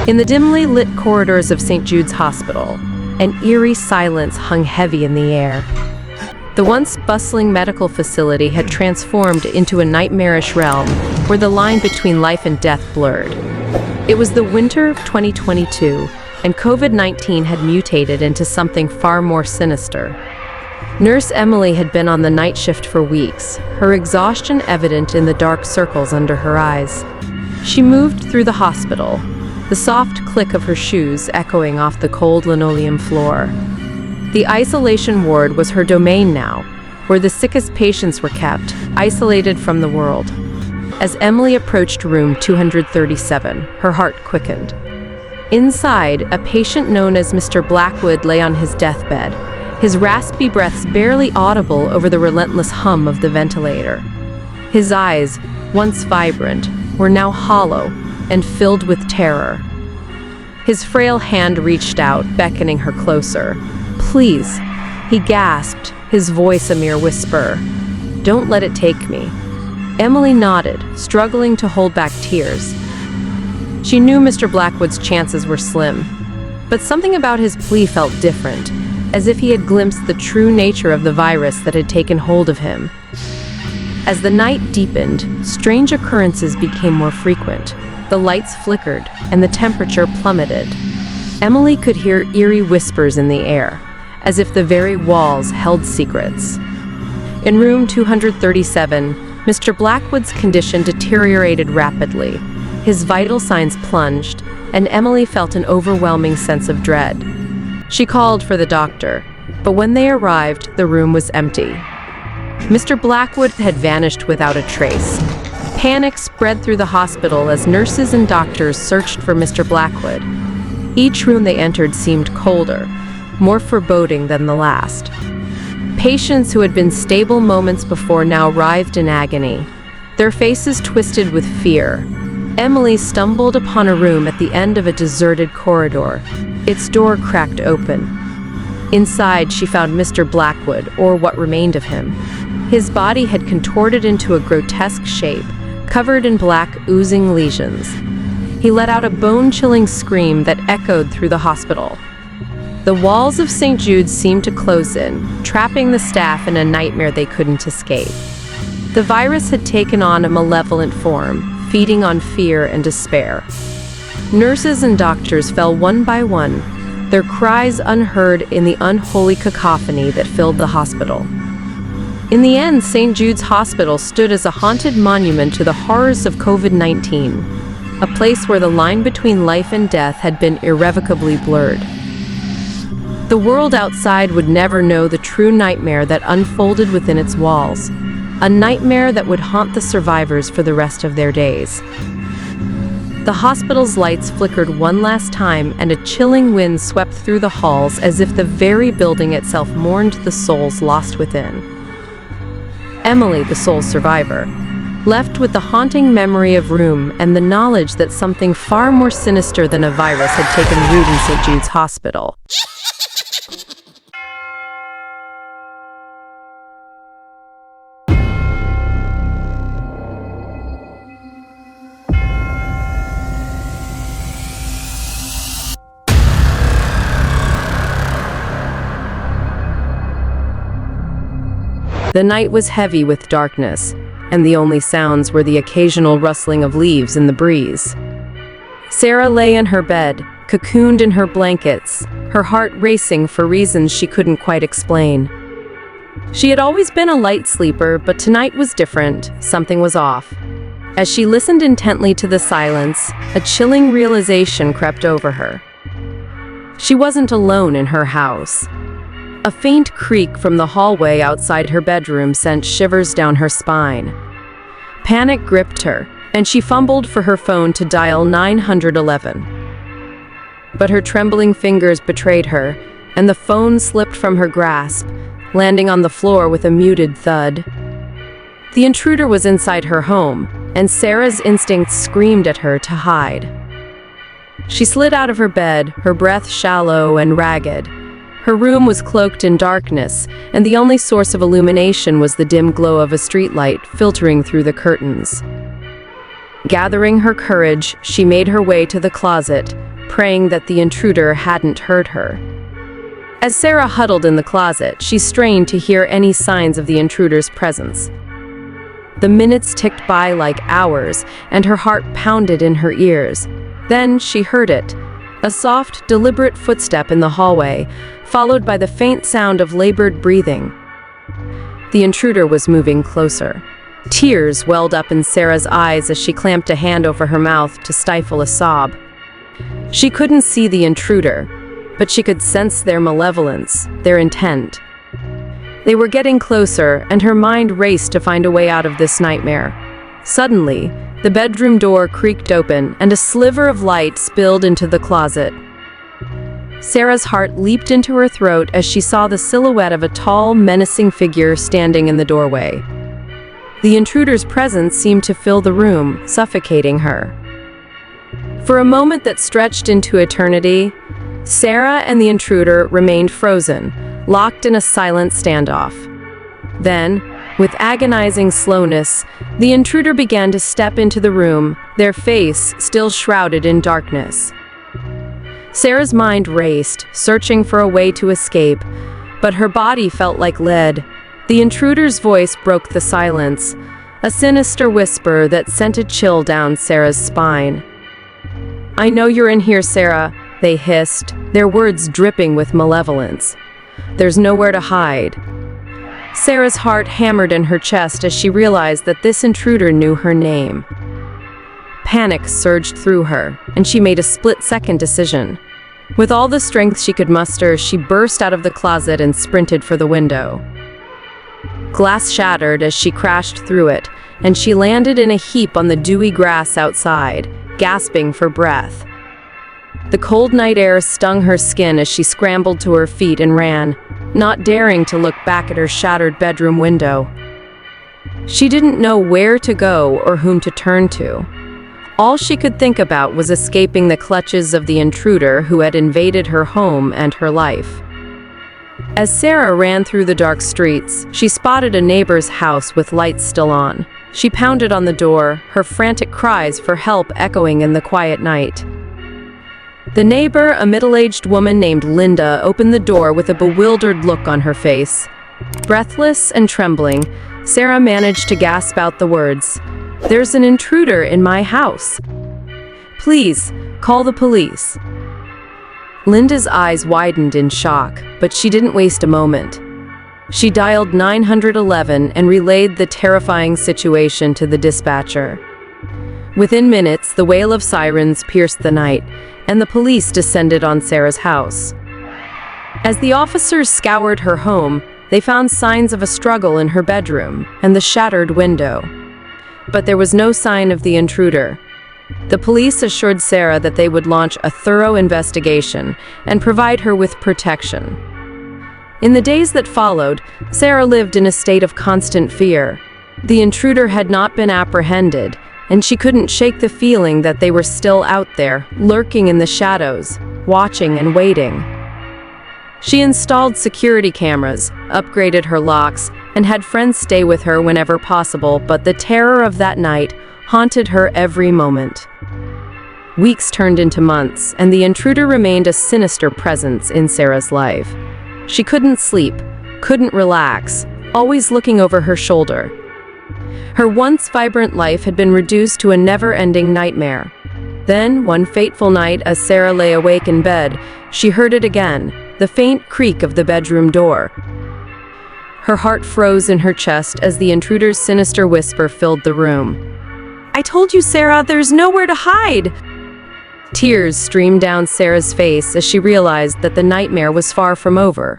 In the dimly lit corridors of St. Jude's Hospital, an eerie silence hung heavy in the air. The once bustling medical facility had transformed into a nightmarish realm where the line between life and death blurred. It was the winter of 2022, and COVID-19 had mutated into something far more sinister. Nurse Emily had been on the night shift for weeks, her exhaustion evident in the dark circles under her eyes. She moved through the hospital, the soft click of her shoes echoing off the cold linoleum floor. The isolation ward was her domain now, where the sickest patients were kept, isolated from the world. As Emily approached room 237, her heart quickened. Inside, a patient known as Mr. Blackwood lay on his deathbed, his raspy breaths barely audible over the relentless hum of the ventilator. His eyes, once vibrant, were now hollow and filled with terror. His frail hand reached out, beckoning her closer. "Please," he gasped, his voice a mere whisper. "Don't let it take me." Emily nodded, struggling to hold back tears. She knew Mr. Blackwood's chances were slim, but something about his plea felt different, as if he had glimpsed the true nature of the virus that had taken hold of him. As the night deepened, strange occurrences became more frequent. The lights flickered, and the temperature plummeted. Emily could hear eerie whispers in the air, as if the very walls held secrets. In room 237, Mr. Blackwood's condition deteriorated rapidly. His vital signs plunged, and Emily felt an overwhelming sense of dread. She called for the doctor, but when they arrived, the room was empty. Mr. Blackwood had vanished without a trace. Panic spread through the hospital as nurses and doctors searched for Mr. Blackwood. Each room they entered seemed colder, more foreboding than the last. Patients who had been stable moments before now writhed in agony, their faces twisted with fear. Emily stumbled upon a room at the end of a deserted corridor, its door cracked open. Inside, she found Mr. Blackwood, or what remained of him. His body had contorted into a grotesque shape, covered in black, oozing lesions. He let out a bone-chilling scream that echoed through the hospital. The walls of St. Jude's seemed to close in, trapping the staff in a nightmare they couldn't escape. The virus had taken on a malevolent form, feeding on fear and despair. Nurses and doctors fell one by one, their cries unheard in the unholy cacophony that filled the hospital. In the end, St. Jude's Hospital stood as a haunted monument to the horrors of COVID-19, a place where the line between life and death had been irrevocably blurred. The world outside would never know the true nightmare that unfolded within its walls, a nightmare that would haunt the survivors for the rest of their days. The hospital's lights flickered one last time, and a chilling wind swept through the halls as if the very building itself mourned the souls lost within. Emily, the sole survivor, left with the haunting memory of room and the knowledge that something far more sinister than a virus had taken root in St. Jude's Hospital. The night was heavy with darkness, and the only sounds were the occasional rustling of leaves in the breeze. Sarah lay in her bed, cocooned in her blankets, her heart racing for reasons she couldn't quite explain. She had always been a light sleeper, but tonight was different. Something was off. As she listened intently to the silence, a chilling realization crept over her. She wasn't alone in her house. A faint creak from the hallway outside her bedroom sent shivers down her spine. Panic gripped her, and she fumbled for her phone to dial 911. But her trembling fingers betrayed her, and the phone slipped from her grasp, landing on the floor with a muted thud. The intruder was inside her home, and Sarah's instincts screamed at her to hide. She slid out of her bed, her breath shallow and ragged. Her room was cloaked in darkness, and the only source of illumination was the dim glow of a streetlight filtering through the curtains. Gathering her courage, she made her way to the closet, praying that the intruder hadn't heard her. As Sarah huddled in the closet, she strained to hear any signs of the intruder's presence. The minutes ticked by like hours, and her heart pounded in her ears. Then she heard it, a soft, deliberate footstep in the hallway, followed by the faint sound of labored breathing. The intruder was moving closer. Tears welled up in Sarah's eyes as she clamped a hand over her mouth to stifle a sob. She couldn't see the intruder, but she could sense their malevolence, their intent. They were getting closer, and her mind raced to find a way out of this nightmare. Suddenly, the bedroom door creaked open, and a sliver of light spilled into the closet. Sarah's heart leaped into her throat as she saw the silhouette of a tall, menacing figure standing in the doorway. The intruder's presence seemed to fill the room, suffocating her. For a moment that stretched into eternity, Sarah and the intruder remained frozen, locked in a silent standoff. Then, with agonizing slowness, the intruder began to step into the room, their face still shrouded in darkness. Sarah's mind raced, searching for a way to escape, but her body felt like lead. The intruder's voice broke the silence, a sinister whisper that sent a chill down Sarah's spine. "I know you're in here, Sarah," they hissed, their words dripping with malevolence. "There's nowhere to hide." Sarah's heart hammered in her chest as she realized that this intruder knew her name. Panic surged through her, and she made a split-second decision. With all the strength she could muster, she burst out of the closet and sprinted for the window. Glass shattered as she crashed through it, and she landed in a heap on the dewy grass outside, gasping for breath. The cold night air stung her skin as she scrambled to her feet and ran, not daring to look back at her shattered bedroom window. She didn't know where to go or whom to turn to. All she could think about was escaping the clutches of the intruder who had invaded her home and her life. As Sarah ran through the dark streets, she spotted a neighbor's house with lights still on. She pounded on the door, her frantic cries for help echoing in the quiet night. The neighbor, a middle-aged woman named Linda, opened the door with a bewildered look on her face. Breathless and trembling, Sarah managed to gasp out the words, "There's an intruder in my house. Please, call the police." Linda's eyes widened in shock, but she didn't waste a moment. She dialed 911 and relayed the terrifying situation to the dispatcher. Within minutes, the wail of sirens pierced the night, and the police descended on Sarah's house. As the officers scoured her home, they found signs of a struggle in her bedroom and the shattered window. But there was no sign of the intruder. The police assured Sarah that they would launch a thorough investigation and provide her with protection. In the days that followed, Sarah lived in a state of constant fear. The intruder had not been apprehended, and she couldn't shake the feeling that they were still out there, lurking in the shadows, watching and waiting. She installed security cameras, upgraded her locks, and had friends stay with her whenever possible, but the terror of that night haunted her every moment. Weeks turned into months, and the intruder remained a sinister presence in Sarah's life. She couldn't sleep, couldn't relax, always looking over her shoulder. Her once vibrant life had been reduced to a never-ending nightmare. Then, one fateful night, as Sarah lay awake in bed, she heard it again, the faint creak of the bedroom door. Her heart froze in her chest as the intruder's sinister whisper filled the room. "I told you, Sarah, there's nowhere to hide!" Tears streamed down Sarah's face as she realized that the nightmare was far from over.